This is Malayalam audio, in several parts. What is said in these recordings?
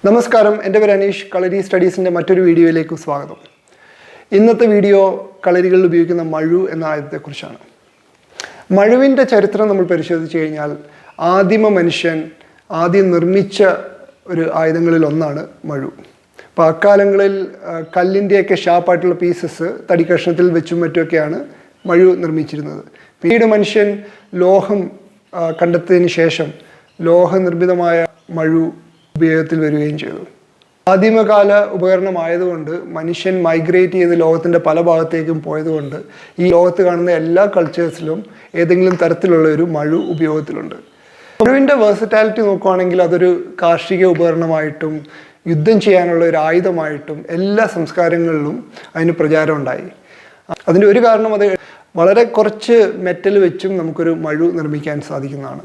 നമസ്കാരം, എൻ്റെ പേര് അനീഷ്. കളരി സ്റ്റഡീസിൻ്റെ മറ്റൊരു വീഡിയോയിലേക്ക് സ്വാഗതം. ഇന്നത്തെ വീഡിയോ കളരികളിൽ ഉപയോഗിക്കുന്ന മഴു എന്ന ആയുധത്തെക്കുറിച്ചാണ്. മഴുവിൻ്റെ ചരിത്രം നമ്മൾ പരിശോധിച്ച് കഴിഞ്ഞാൽ ആദിമ മനുഷ്യൻ ആദ്യം നിർമ്മിച്ച ഒരു ആയുധങ്ങളിൽ ഒന്നാണ് മഴു. അപ്പോൾ അക്കാലങ്ങളിൽ കല്ലിൻ്റെയൊക്കെ ഷാർപ്പായിട്ടുള്ള പീസസ് തടി കഷ്ണത്തിൽ വെച്ചും മറ്റുമൊക്കെയാണ് മഴു നിർമ്മിച്ചിരുന്നത്. പിന്നീട് മനുഷ്യൻ ലോഹം കണ്ടെത്തിയതിന് ശേഷം ലോഹനിർമ്മിതമായ മഴു ഉപയോഗത്തിൽ വരികയും ചെയ്തു. ആദിമകാല ഉപകരണമായതുകൊണ്ട് മനുഷ്യൻ മൈഗ്രേറ്റ് ചെയ്ത് ലോകത്തിൻ്റെ പല ഭാഗത്തേക്കും പോയതുകൊണ്ട് ഈ ലോകത്ത് കാണുന്ന എല്ലാ കൾച്ചേഴ്സിലും ഏതെങ്കിലും തരത്തിലുള്ള ഒരു മഴു ഉപയോഗത്തിലുണ്ട്. മഴുവിൻ്റെ വേഴ്സറ്റാലിറ്റി നോക്കുകയാണെങ്കിൽ അതൊരു കാർഷിക ഉപകരണമായിട്ടും യുദ്ധം ചെയ്യാനുള്ള ഒരു ആയുധമായിട്ടും എല്ലാ സംസ്കാരങ്ങളിലും അതിന് പ്രചാരം ഉണ്ടായി. അതിൻ്റെ ഒരു കാരണം അത് വളരെ കുറച്ച് മെറ്റൽ വെച്ചും നമുക്കൊരു മഴു നിർമ്മിക്കാൻ സാധിക്കുന്നതാണ്.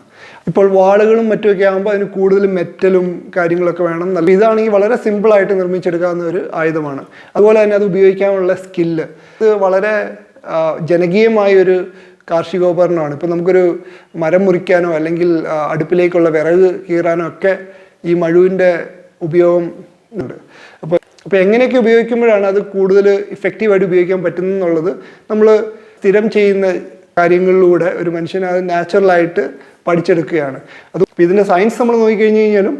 ഇപ്പോൾ വാളുകളും മറ്റുമൊക്കെ ആകുമ്പോൾ അതിന് കൂടുതൽ മെറ്റലും കാര്യങ്ങളൊക്കെ വേണം. നല്ല ഇതാണെങ്കിൽ വളരെ സിമ്പിളായിട്ട് നിർമ്മിച്ചെടുക്കാവുന്ന ഒരു ആയുധമാണ്. അതുപോലെ തന്നെ അത് ഉപയോഗിക്കാനുള്ള സ്കില്ല് ഇത് വളരെ ജനകീയമായൊരു കാർഷികോപകരണമാണ്. ഇപ്പോൾ നമുക്കൊരു മരം മുറിക്കാനോ അല്ലെങ്കിൽ അടുപ്പിലേക്കുള്ള വിറക് കീറാനോ ഒക്കെ ഈ മഴുവിൻ്റെ ഉപയോഗം ഉണ്ട്. അപ്പോൾ എങ്ങനെയൊക്കെ ഉപയോഗിക്കുമ്പോഴാണ് അത് കൂടുതൽ ഇഫക്റ്റീവായിട്ട് ഉപയോഗിക്കാൻ പറ്റുന്നുള്ളത് നമ്മൾ സ്ഥിരം ചെയ്യുന്ന കാര്യങ്ങളിലൂടെ ഒരു മനുഷ്യൻ അത് നാച്ചുറലായിട്ട് പഠിച്ചെടുക്കുകയാണ്. അത് ഇതിൻ്റെ സയൻസ് നമ്മൾ നോക്കിക്കഴിഞ്ഞ് കഴിഞ്ഞാലും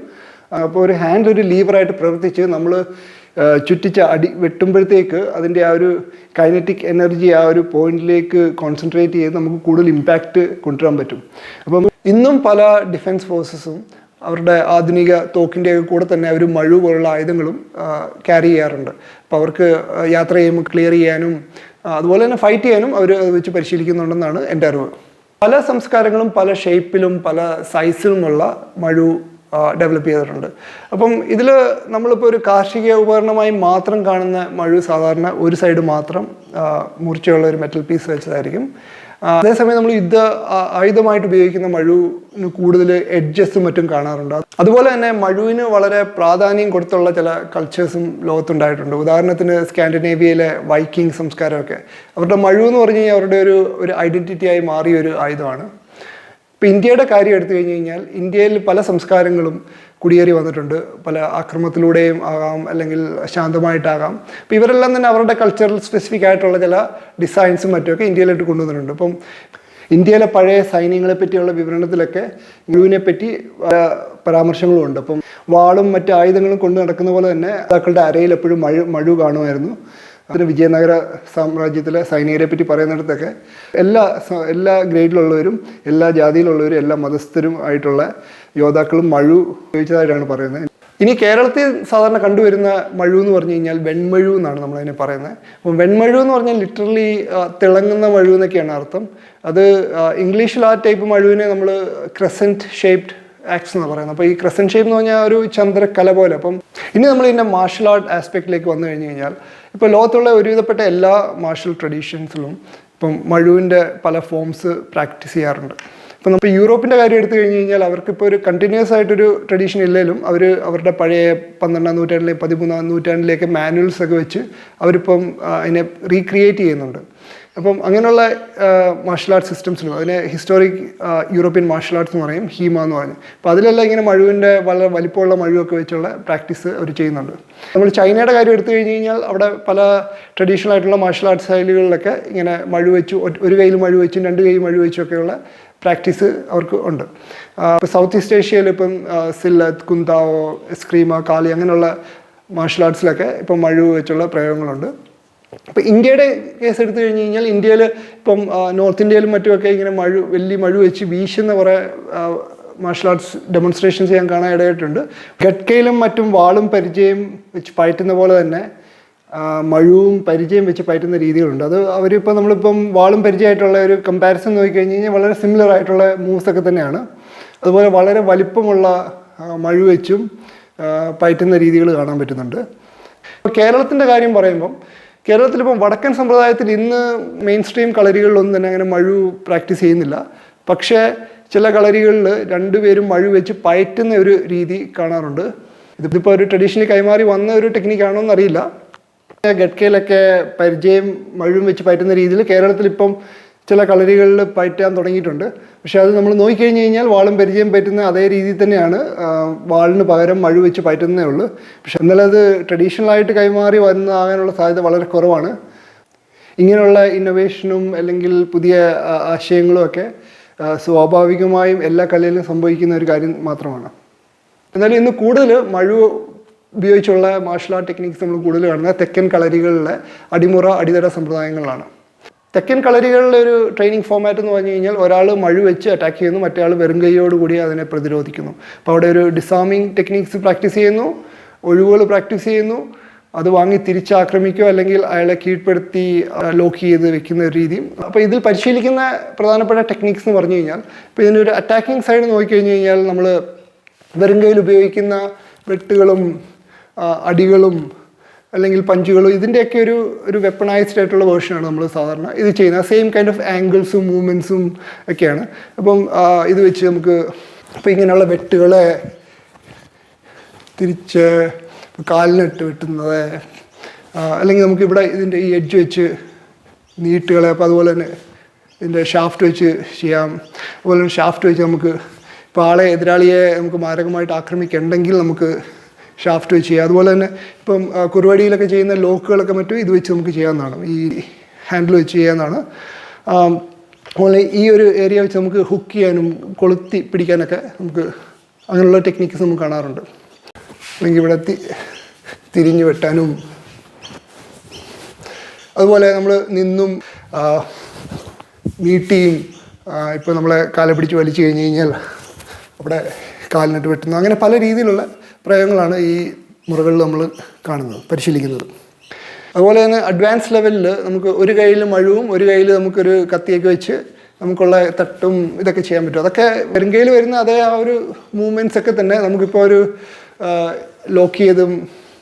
അപ്പോൾ ഒരു ഹാൻഡ് ഒരു ലീവറായിട്ട് പ്രവർത്തിച്ച് നമ്മൾ ചുറ്റിച്ച് വെട്ടുമ്പോഴത്തേക്ക് അതിൻ്റെ ആ ഒരു കൈനറ്റിക് എനർജി ആ ഒരു പോയിന്റിലേക്ക് കോൺസെൻട്രേറ്റ് ചെയ്ത് നമുക്ക് കൂടുതൽ ഇമ്പാക്റ്റ് കൊണ്ടുവരാൻ പറ്റും. അപ്പം ഇന്നും പല ഡിഫൻസ് ഫോഴ്സസും അവരുടെ ആധുനിക തോക്കിൻ്റെയൊക്കെ കൂടെ തന്നെ അവർ മഴു പോലുള്ള ആയുധങ്ങളും ക്യാരി ചെയ്യാറുണ്ട്. അപ്പോൾ അവർക്ക് യാത്ര ചെയ്യുമ്പോൾ ക്ലിയർ ചെയ്യാനും അതുപോലെ തന്നെ ഫൈറ്റ് ചെയ്യാനും അവർ അത് വെച്ച് പരിശീലിക്കുന്നുണ്ടെന്നാണ് എൻ്റെ അറിവ്. പല സംസ്കാരങ്ങളും പല ഷേപ്പിലും പല സൈസിലുമുള്ള മഴു ഡെവലപ്പ് ചെയ്തിട്ടുണ്ട്. അപ്പം ഇതിൽ നമ്മളിപ്പോൾ ഒരു കാർഷിക ഉപകരണമായി മാത്രം കാണുന്ന മഴു സാധാരണ ഒരു സൈഡ് മാത്രം മൂർച്ചയുള്ള ഒരു മെറ്റൽ പീസ് വെച്ചതായിരിക്കും. അതേസമയം നമ്മൾ ആയുധമായിട്ട് ഉപയോഗിക്കുന്ന മഴുവിന് കൂടുതൽ എഡ്ജസും മറ്റും കാണാറുണ്ട്. അതുപോലെ തന്നെ മഴുവിന് വളരെ പ്രാധാന്യം കൊടുത്തുള്ള ചില കൾച്ചേഴ്സും ലോകത്തുണ്ടായിട്ടുണ്ട്. ഉദാഹരണത്തിന് സ്കാൻഡിനേവിയയിലെ വൈക്കിംഗ് സംസ്കാരമൊക്കെ അവരുടെ മഴു എന്ന് പറഞ്ഞു കഴിഞ്ഞാൽ അവരുടെ ഒരു ഐഡൻറ്റിറ്റിയായി മാറിയ ഒരു ആയുധമാണ്. ഇപ്പോൾ ഇന്ത്യയുടെ കാര്യം എടുത്തു കഴിഞ്ഞ് കഴിഞ്ഞാൽ ഇന്ത്യയിൽ പല സംസ്കാരങ്ങളും കുടിയേറി വന്നിട്ടുണ്ട്. പല ആക്രമണത്തിലൂടെയും ആകാം അല്ലെങ്കിൽ ശാന്തമായിട്ടാകാം. അപ്പോൾ ഇവരെല്ലാം തന്നെ അവരുടെ കൾച്ചറൽ സ്പെസിഫിക് ആയിട്ടുള്ള ചില ഡിസൈൻസും മറ്റുമൊക്കെ ഇന്ത്യയിലോട്ട് കൊണ്ടുവന്നിട്ടുണ്ട്. അപ്പം ഇന്ത്യയിലെ പഴയ സൈന്യങ്ങളെ പറ്റിയുള്ള വിവരണത്തിലൊക്കെ മഴുവിനെ പറ്റി പരാമർശങ്ങളും ഉണ്ട്. അപ്പം വാളും മറ്റ് ആയുധങ്ങളും കൊണ്ട് നടക്കുന്ന പോലെ തന്നെ നേതാക്കളുടെ അരയിൽ എപ്പോഴും മഴു കാണുമായിരുന്നു. അതിന് വിജയനഗര സാമ്രാജ്യത്തിലെ സൈനികരെ പറ്റി പറയുന്നിടത്തൊക്കെ എല്ലാ ഗ്രേഡിലുള്ളവരും എല്ലാ ജാതിയിലുള്ളവരും എല്ലാ മതസ്ഥരും ആയിട്ടുള്ള യോദ്ധാക്കളും മഴു ഉപയോഗിച്ചതായിട്ടാണ് പറയുന്നത്. ഇനി കേരളത്തിൽ സാധാരണ കണ്ടുവരുന്ന മഴു എന്ന് പറഞ്ഞു കഴിഞ്ഞാൽ വെൺമഴു എന്നാണ് നമ്മളതിനെ പറയുന്നത്. അപ്പം വെൺമഴു എന്ന് പറഞ്ഞാൽ ലിറ്ററലി തിളങ്ങുന്ന മഴു എന്നൊക്കെയാണ് അർത്ഥം. അത് ഇംഗ്ലീഷിൽ ആ ടൈപ്പ് മഴുവിനെ നമ്മൾ ക്രസൻറ്റ് ഷേപ്ഡ് ആക്സ് എന്നാണ് പറയുന്നത്. അപ്പോൾ ഈ ക്രസൻറ്റ് ഷേപ്പ് എന്ന് പറഞ്ഞാൽ ഒരു ചന്ദ്രക്കല പോലെ. അപ്പം ഇനി നമ്മൾ ഇതിൻ്റെ മാർഷൽ ആർട്ട് ആസ്പെക്റ്റിലേക്ക് വന്നു കഴിഞ്ഞ് കഴിഞ്ഞാൽ ഇപ്പോൾ ലോകത്തുള്ള ഒരുവിധപ്പെട്ട എല്ലാ മാർഷൽ ട്രഡീഷൻസിലും ഇപ്പം മഴുവിൻ്റെ പല ഫോംസ് പ്രാക്ടീസ് ചെയ്യാറുണ്ട്. ഇപ്പം നമ്മൾ യൂറോപ്പിൻ്റെ കാര്യം എടുത്തു കഴിഞ്ഞ് കഴിഞ്ഞാൽ അവർക്കിപ്പോൾ ഒരു കണ്ടിന്യൂസ് ആയിട്ടൊരു ട്രഡീഷൻ ഇല്ലെങ്കിലും അവരുടെ പഴയ 12ാം നൂറ്റാണ്ടിലേക്ക് 13ാം നൂറ്റാണ്ടിലേക്ക് മാനുവൽസ് ഒക്കെ വെച്ച് അവരിപ്പം അതിനെ റീക്രിയേറ്റ് ചെയ്യുന്നുണ്ട്. അപ്പം അങ്ങനെയുള്ള മാർഷൽ ആർട്ട് സിസ്റ്റംസിലും അതിനെ ഹിസ്റ്റോറിക് യൂറോപ്യൻ മാർഷൽ ആർട്സ് എന്ന് പറയും, ഹീമ എന്ന് പറയും. അപ്പോൾ അതിലെല്ലാം ഇങ്ങനെ മഴുവിൻ്റെ വളരെ വലിപ്പമുള്ള മഴുവൊക്കെ വെച്ചുള്ള പ്രാക്ടീസ് അവർ ചെയ്യുന്നുണ്ട്. നമ്മൾ ചൈനയുടെ കാര്യം എടുത്തു കഴിഞ്ഞ് കഴിഞ്ഞാൽ അവിടെ പല ട്രഡീഷണൽ ആയിട്ടുള്ള മാർഷൽ ആർട്ട് ശൈലികളിലൊക്കെ ഇങ്ങനെ മഴു വെച്ചു ഒരു കയ്യിൽ മഴു വെച്ചും രണ്ട് കൈയിൽ മഴു വെച്ചൊക്കെയുള്ള പ്രാക്ടീസ് അവർക്ക് ഉണ്ട്. ഇപ്പോൾ സൗത്ത് ഈസ്റ്റ് ഏഷ്യയിൽ ഇപ്പം സില്ലത്ത്, കുന്താവോ, എസ്ക്രീമ, കാളി അങ്ങനെയുള്ള മാർഷൽ ആർട്സിലൊക്കെ ഇപ്പം മഴു വെച്ചുള്ള പ്രയോഗങ്ങളുണ്ട്. ഇപ്പോൾ ഇന്ത്യയുടെ കേസ് എടുത്തു കഴിഞ്ഞ് കഴിഞ്ഞാൽ ഇന്ത്യയിൽ ഇപ്പം നോർത്ത് ഇന്ത്യയിലും മറ്റുമൊക്കെ ഇങ്ങനെ വലിയ മഴു വെച്ച് വീശുന്ന കുറേ മാർഷൽ ആർട്സ് ഡെമോൺസ്ട്രേഷൻസ് ചെയ്യാൻ കാണാൻ ഇടയായിട്ടുണ്ട്. ഗട്കയിലും മറ്റും വാളും പരിചയം വെച്ച് പയറ്റുന്ന പോലെ തന്നെ മഴുവും പരിചയം വെച്ച് പയറ്റുന്ന രീതികളുണ്ട്. അത് അവരിപ്പോൾ നമ്മളിപ്പം വാളും പരിചയമായിട്ടുള്ള ഒരു കമ്പാരിസൺ നോക്കിക്കഴിഞ്ഞ് കഴിഞ്ഞാൽ വളരെ സിമിലർ ആയിട്ടുള്ള മൂവ്സൊക്കെ തന്നെയാണ്. അതുപോലെ വളരെ വലിപ്പമുള്ള മഴു വെച്ചും പയറ്റുന്ന രീതികൾ കാണാൻ പറ്റുന്നുണ്ട്. ഇപ്പോൾ കേരളത്തിൻ്റെ കാര്യം പറയുമ്പം കേരളത്തിലിപ്പം വടക്കൻ സമ്പ്രദായത്തിൽ ഇന്ന് മെയിൻ സ്ട്രീം കളരികളിലൊന്നും തന്നെ അങ്ങനെ മഴു പ്രാക്ടീസ് ചെയ്യുന്നില്ല. പക്ഷേ ചില കളരികളിൽ രണ്ടുപേരും മഴു വെച്ച് പയറ്റുന്ന ഒരു രീതി കാണാറുണ്ട്. ഇതിപ്പോൾ ഒരു ട്രഡീഷണലി കൈമാറി വന്ന ഒരു ടെക്നിക്കാണോ എന്നറിയില്ല. ഗട്കയിലൊക്കെ പരിചയം മഴുവും വെച്ച് പയറ്റുന്ന രീതിയിൽ കേരളത്തിലിപ്പം ചില കളരികളിൽ പയറ്റാൻ തുടങ്ങിയിട്ടുണ്ട്. പക്ഷേ അത് നമ്മൾ നോക്കിക്കഴിഞ്ഞ് കഴിഞ്ഞാൽ വാളും പരിചയം പറ്റുന്ന അതേ രീതിയിൽ തന്നെയാണ് വാളിന് പകരം മഴു വെച്ച് പയറ്റുന്നതേ ഉള്ളൂ. പക്ഷെ എന്നാലും അത് ട്രഡീഷണലായിട്ട് കൈമാറി വന്നതാകാനുള്ള സാധ്യത വളരെ കുറവാണ്. ഇങ്ങനെയുള്ള ഇന്നൊവേഷനും അല്ലെങ്കിൽ പുതിയ ആശയങ്ങളും ഒക്കെ സ്വാഭാവികമായും എല്ലാ കളിയിലും സംഭവിക്കുന്ന ഒരു കാര്യം മാത്രമാണ്. എന്നാലും ഇന്ന് കൂടുതൽ മഴു ഉപയോഗിച്ചുള്ള മാർഷൽ ആർട്ട് ടെക്നിക്സ് നമ്മൾ കൂടുതൽ കാണുന്നത് തെക്കൻ കളരികളിലെ അടിത്തറ സമ്പ്രദായങ്ങളാണ്. തെക്കൻ കളരികളിലെ ഒരു ട്രെയിനിങ് ഫോമാറ്റ് എന്ന് പറഞ്ഞു കഴിഞ്ഞാൽ ഒരാൾ മഴു വെച്ച് അറ്റാക്ക് ചെയ്യുന്നു, മറ്റേ ആൾ വെറും കൈയോടുകൂടി അതിനെ പ്രതിരോധിക്കുന്നു. അപ്പോൾ അവിടെ ഒരു ഡിസാമിങ് ടെക്നിക്സ് പ്രാക്ടീസ് ചെയ്യുന്നു, ഒഴിവുകൾ പ്രാക്ടീസ് ചെയ്യുന്നു, അത് വാങ്ങി തിരിച്ചാക്രമിക്കുകയോ അല്ലെങ്കിൽ അയാളെ കീഴ്പ്പെടുത്തി ലോക്ക് ചെയ്ത് വെക്കുന്ന ഒരു രീതിയും. അപ്പോൾ ഇതിൽ പരിശീലിക്കുന്ന പ്രധാനപ്പെട്ട ടെക്നിക്സ് എന്ന് പറഞ്ഞു കഴിഞ്ഞാൽ ഇപ്പോൾ ഇതിൻ്റെ ഒരു അറ്റാക്കിംഗ് സൈഡ് നോക്കിക്കഴിഞ്ഞ് കഴിഞ്ഞാൽ നമ്മൾ വെറും കൈയിൽ ഉപയോഗിക്കുന്ന വെട്ടുകളും അടികളും അല്ലെങ്കിൽ പഞ്ചുകളും ഇതിൻ്റെയൊക്കെ ഒരു വെപ്പണൈസ്ഡ് ആയിട്ടുള്ള വേർഷനാണ് നമ്മൾ സാധാരണ ഇത് ചെയ്യുന്നത്. സെയിം കൈൻഡ് ഓഫ് ആംഗിൾസും മൂവ്മെൻറ്റ്സും ഒക്കെയാണ്. അപ്പം ഇത് വെച്ച് നമുക്ക് ഇപ്പോൾ ഇങ്ങനെയുള്ള വെട്ടുകളെ തിരിച്ച് കാലിനിട്ട് വെട്ടുന്നത്, അല്ലെങ്കിൽ നമുക്കിവിടെ ഇതിൻ്റെ ഈ എഡ്ജ് വെച്ച് നീട്ടുകളെ, അപ്പോൾ അതുപോലെ തന്നെ ഇതിൻ്റെ ഷാഫ്റ്റ് വെച്ച് ചെയ്യാം. അതുപോലെ തന്നെ ഷാഫ്റ്റ് വെച്ച് നമുക്ക് ഇപ്പോൾ എതിരാളിയെ നമുക്ക് മാരകമായിട്ട് ആക്രമിക്കുന്നുണ്ടെങ്കിൽ നമുക്ക് ഷാഫ്റ്റ് വെച്ച് ചെയ്യാം. അതുപോലെ തന്നെ ഇപ്പം കുറുവടിയിലൊക്കെ ചെയ്യുന്ന ലോക്കുകളൊക്കെ മറ്റും ഇത് വെച്ച് നമുക്ക് ചെയ്യാവുന്നതാണ്, ഈ ഹാൻഡിൽ വെച്ച് ചെയ്യാവുന്നതാണ്. അതുപോലെ ഈ ഒരു ഏരിയ വെച്ച് നമുക്ക് ഹുക്ക് ചെയ്യാനും കൊളുത്തി പിടിക്കാനൊക്കെ നമുക്ക് അങ്ങനെയുള്ള ടെക്നിക്സ് നമുക്ക് കാണാറുണ്ട്. അല്ലെങ്കിൽ ഇവിടെ തിരിഞ്ഞു വെട്ടാനും, അതുപോലെ നമ്മൾ നിന്നും നീട്ടിയും ഇപ്പോൾ നമ്മളെ കാലെ പിടിച്ച് വലിച്ചു കഴിഞ്ഞ് കഴിഞ്ഞാൽ അവിടെ കാലിനിട്ട് വെട്ടുന്നു. അങ്ങനെ പല രീതിയിലുള്ള പ്രയോഗങ്ങളാണ് ഈ മുറകളിൽ നമ്മൾ കാണുന്നത്, പരിശീലിക്കുന്നത്. അതുപോലെ തന്നെ അഡ്വാൻസ് ലെവലിൽ നമുക്ക് ഒരു കയ്യിൽ മഴുവും ഒരു കയ്യിൽ നമുക്കൊരു കത്തിയൊക്കെ വെച്ച് നമുക്കുള്ള തട്ടും ഇതൊക്കെ ചെയ്യാൻ പറ്റും. അതൊക്കെ വെറും കയ്യിൽ വരുന്ന അതേ ആ ഒരു മൂവ്മെൻറ്റ്സ് ഒക്കെ തന്നെ നമുക്കിപ്പോൾ ഒരു ലോക്ക് ചെയ്തും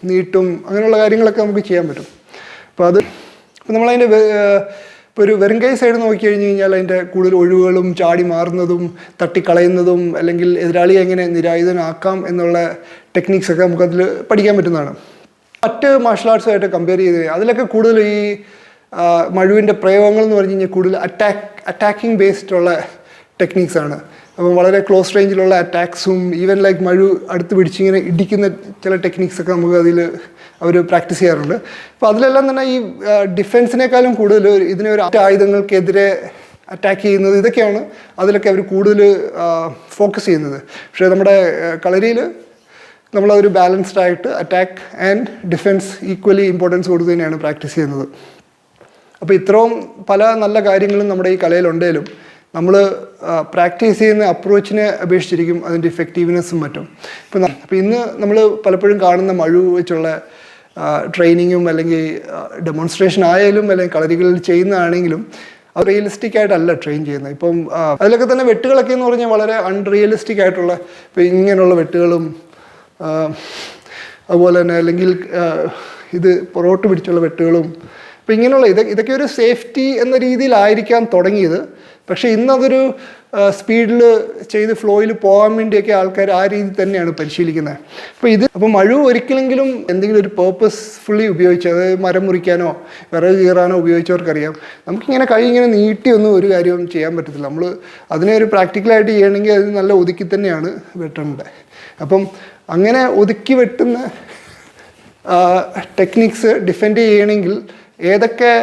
നീട്ടും അങ്ങനെയുള്ള കാര്യങ്ങളൊക്കെ നമുക്ക് ചെയ്യാൻ പറ്റും. അപ്പോൾ ഇപ്പോൾ നമ്മളതിൻ്റെ ഇപ്പോൾ ഒരു വെറും കൈ സൈഡ് നോക്കി കഴിഞ്ഞ് കഴിഞ്ഞാൽ അതിൻ്റെ കൂടുതൽ ഒഴിവുകളും ചാടി മാറുന്നതും തട്ടിക്കളയുന്നതും അല്ലെങ്കിൽ എതിരാളിയെ എങ്ങനെ നിരായുധനാക്കാം എന്നുള്ള ടെക്നിക്സൊക്കെ നമുക്കതിൽ പഠിക്കാൻ പറ്റുന്നതാണ്. മറ്റ് മാർഷൽ ആർട്സുമായിട്ട് കമ്പയർ ചെയ്ത് അതിലൊക്കെ കൂടുതൽ ഈ മഴുവിൻ്റെ പ്രയോഗങ്ങൾ എന്ന് പറഞ്ഞു കഴിഞ്ഞാൽ കൂടുതൽ അറ്റാക്കിംഗ് ബേസ്ഡ് ഉള്ള ടെക്നിക്സാണ്. അപ്പം വളരെ ക്ലോസ് റേഞ്ചിലുള്ള അറ്റാക്സും ഈവൻ ലൈക്ക് മഴു അടുത്ത് പിടിച്ചിങ്ങനെ ഇടിക്കുന്ന ചില ടെക്നിക്സൊക്കെ നമുക്ക് അതിൽ അവർ പ്രാക്ടീസ് ചെയ്യാറുണ്ട്. അപ്പോൾ അതിലെല്ലാം തന്നെ ഈ ഡിഫെൻസിനേക്കാളും കൂടുതൽ ഇതിനെ ഒരു ആയുധങ്ങൾക്കെതിരെ അറ്റാക്ക് ചെയ്യുന്നത് ഇതൊക്കെയാണ് അതിലൊക്കെ അവർ കൂടുതൽ ഫോക്കസ് ചെയ്യുന്നത്. പക്ഷേ നമ്മുടെ കളരിയിൽ നമ്മളതൊരു ബാലൻസ്ഡ് ആയിട്ട് attack and defence equally importance കൊടുത്ത് തന്നെയാണ് പ്രാക്ടീസ് ചെയ്യുന്നത്. അപ്പോൾ ഇത്രയും പല നല്ല കാര്യങ്ങളും നമ്മുടെ ഈ കലയിലുണ്ടെങ്കിലും നമ്മൾ പ്രാക്ടീസ് ചെയ്യുന്ന അപ്രോച്ചിനെ അപേക്ഷിച്ചിരിക്കും അതിൻ്റെ ഇഫക്റ്റീവ്നെസ്സും മറ്റും. അപ്പോൾ ഇന്ന് നമ്മൾ പലപ്പോഴും കാണുന്ന മഴു വെച്ചുള്ള ട്രെയിനിങ്ങും അല്ലെങ്കിൽ ഡെമോൺസ്ട്രേഷൻ ആയാലും അല്ലെങ്കിൽ കളരികളിൽ ചെയ്യുന്നതാണെങ്കിലും അത് റിയലിസ്റ്റിക് ആയിട്ടല്ല ട്രെയിൻ ചെയ്യുന്നത്. ഇപ്പം അതിലൊക്കെ തന്നെ വെട്ടുകളൊക്കെ എന്ന് പറഞ്ഞാൽ വളരെ അൺറിയലിസ്റ്റിക് ആയിട്ടുള്ള ഇപ്പോൾ ഇങ്ങനെയുള്ള വെട്ടുകളും അതുപോലെ തന്നെ അല്ലെങ്കിൽ ഇത് പുറകോട്ട് പിടിച്ചുള്ള വെട്ടുകളും അപ്പോൾ ഇങ്ങനെയുള്ള ഇതൊക്കെ ഒരു സേഫ്റ്റി എന്ന രീതിയിലായിരിക്കാൻ തുടങ്ങിയത്. പക്ഷേ ഇന്നതൊരു സ്പീഡിൽ ചെയ്ത് ഫ്ലോയിൽ പോകാൻ വേണ്ടിയൊക്കെ ആൾക്കാർ ആ രീതി തന്നെയാണ് പരിശീലിക്കുന്നത്. അപ്പോൾ മഴു ഒരിക്കലെങ്കിലും എന്തെങ്കിലും ഒരു പേർപ്പസ്ഫുള്ളി ഉപയോഗിച്ച്, അതായത് മരം മുറിക്കാനോ വിറക് കീറാനോ ഉപയോഗിച്ചവർക്കറിയാം നമുക്കിങ്ങനെ കൈ ഇങ്ങനെ നീട്ടിയൊന്നും ഒരു കാര്യവും ചെയ്യാൻ പറ്റത്തില്ല. നമ്മൾ അതിനെ ഒരു പ്രാക്ടിക്കലായിട്ട് ചെയ്യണമെങ്കിൽ അത് നല്ല ഒതുക്കി തന്നെയാണ് വെട്ടേണ്ടത്. അപ്പം അങ്ങനെ ഒതുക്കി വെട്ടുന്ന ടെക്നിക്സ് ഡിഫെൻഡ് ചെയ്യണമെങ്കിൽ ഏതൊക്കെ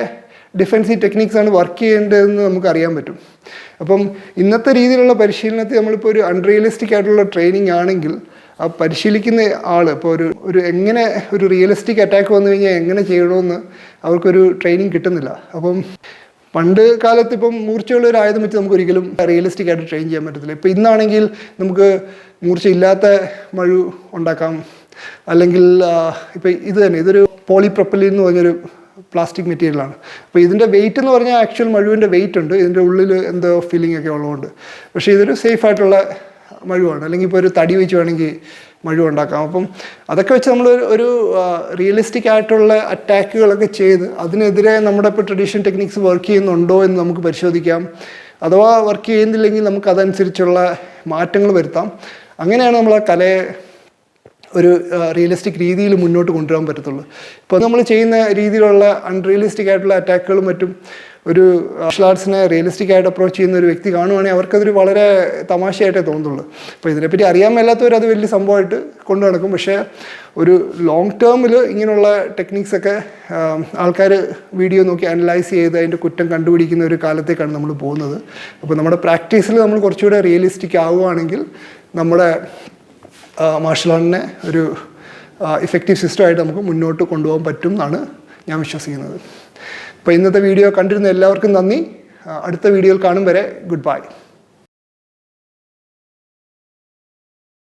ഡിഫെൻസീവ് ടെക്നിക്സാണ് വർക്ക് ചെയ്യേണ്ടതെന്ന് നമുക്ക് അറിയാൻ പറ്റും. അപ്പം ഇന്നത്തെ രീതിയിലുള്ള പരിശീലനത്തിൽ നമ്മളിപ്പോൾ ഒരു അൺറിയലിസ്റ്റിക് ആയിട്ടുള്ള ട്രെയിനിങ് ആണെങ്കിൽ ആ പരിശീലിക്കുന്ന ആൾ ഇപ്പോൾ ഒരു എങ്ങനെ ഒരു റിയലിസ്റ്റിക് അറ്റാക്ക് വന്നു കഴിഞ്ഞാൽ എങ്ങനെ ചെയ്യണമെന്ന് അവർക്കൊരു ട്രെയിനിങ് കിട്ടുന്നില്ല. അപ്പം പണ്ട് കാലത്ത് ഇപ്പം മൂർച്ചയുള്ള ഒരു ആയുധം വെച്ച് നമുക്ക് ഒരിക്കലും റിയലിസ്റ്റിക് ആയിട്ട് ട്രെയിൻ ചെയ്യാൻ പറ്റത്തില്ല. ഇപ്പോൾ ഇന്നാണെങ്കിൽ നമുക്ക് മൂർച്ചയില്ലാത്ത മഴു ഉണ്ടാക്കാം. അല്ലെങ്കിൽ ഇപ്പോൾ ഇത് തന്നെ ഇതൊരു പോളിപ്രൊപ്പലിൻ എന്ന് പറഞ്ഞൊരു പ്ലാസ്റ്റിക് മെറ്റീരിയലാണ്. അപ്പോൾ ഇതിൻ്റെ വെയിറ്റ് എന്ന് പറഞ്ഞാൽ ആക്ച്വൽ മഴുവിൻ്റെ വെയിറ്റ് ഉണ്ട്, ഇതിൻ്റെ ഉള്ളിൽ എന്തോ ഫീലിംഗ് ഒക്കെ ഉള്ളതുകൊണ്ട്. പക്ഷേ ഇതൊരു സേഫ് ആയിട്ടുള്ള മഴുവാണ്. അല്ലെങ്കിൽ ഇപ്പോൾ ഒരു തടി വെച്ച് വേണമെങ്കിൽ മഴു ഉണ്ടാക്കാം. അപ്പം അതൊക്കെ വെച്ച് നമ്മൾ ഒരു റിയലിസ്റ്റിക് ആയിട്ടുള്ള അറ്റാക്കുകളൊക്കെ ചെയ്ത് അതിനെതിരെ നമ്മുടെ ഇപ്പോൾ ട്രഡീഷണൽ ടെക്നിക്സ് വർക്ക് ചെയ്യുന്നുണ്ടോ എന്ന് നമുക്ക് പരിശോധിക്കാം. അഥവാ വർക്ക് ചെയ്യുന്നില്ലെങ്കിൽ നമുക്ക് അതനുസരിച്ചുള്ള മാറ്റങ്ങൾ വരുത്താം. അങ്ങനെയാണ് നമ്മൾ ആ കലയെ ഒരു റിയലിസ്റ്റിക് രീതിയിൽ മുന്നോട്ട് കൊണ്ടുവരാൻ പറ്റത്തുള്ളൂ. ഇപ്പോൾ നമ്മൾ ചെയ്യുന്ന രീതിയിലുള്ള അൺറിയലിസ്റ്റിക് ആയിട്ടുള്ള അറ്റാക്കുകളും മറ്റും ഒരു മാർഷൽ ആർട്സിനെ റിയലിസ്റ്റിക് ആയിട്ട് അപ്രോച്ച് ചെയ്യുന്ന ഒരു വ്യക്തി കാണുവാണെങ്കിൽ അവർക്കതൊരു വളരെ തമാശയായിട്ടേ തോന്നുള്ളൂ. അപ്പോൾ ഇതിനെപ്പറ്റി അറിയാൻ മേലാത്തവർ അത് വലിയ സംഭവമായിട്ട് കൊണ്ടു നടക്കും. പക്ഷേ ഒരു ലോങ് ടേമിൽ ഇങ്ങനെയുള്ള ടെക്നിക്സൊക്കെ ആൾക്കാർ വീഡിയോ നോക്കി അനലൈസ് ചെയ്ത് അതിൻ്റെ കുറ്റം കണ്ടുപിടിക്കുന്ന ഒരു കാലത്തേക്കാണ് നമ്മൾ പോകുന്നത്. അപ്പോൾ നമ്മുടെ പ്രാക്ടീസിൽ നമ്മൾ കുറച്ചുകൂടെ റിയലിസ്റ്റിക് ആവുകയാണെങ്കിൽ നമ്മുടെ മാർഷൽ ആർട്ടിനെ ഒരു ഇഫക്റ്റീവ് സിസ്റ്റമായിട്ട് നമുക്ക് മുന്നോട്ട് കൊണ്ടുപോകാൻ പറ്റും എന്നാണ് ഞാൻ വിശ്വസിക്കുന്നത്. അപ്പോൾ ഇന്നത്തെ വീഡിയോ കണ്ടിരുന്ന എല്ലാവർക്കും നന്ദി. അടുത്ത വീഡിയോയിൽ കാണും വരെ ഗുഡ് ബൈ.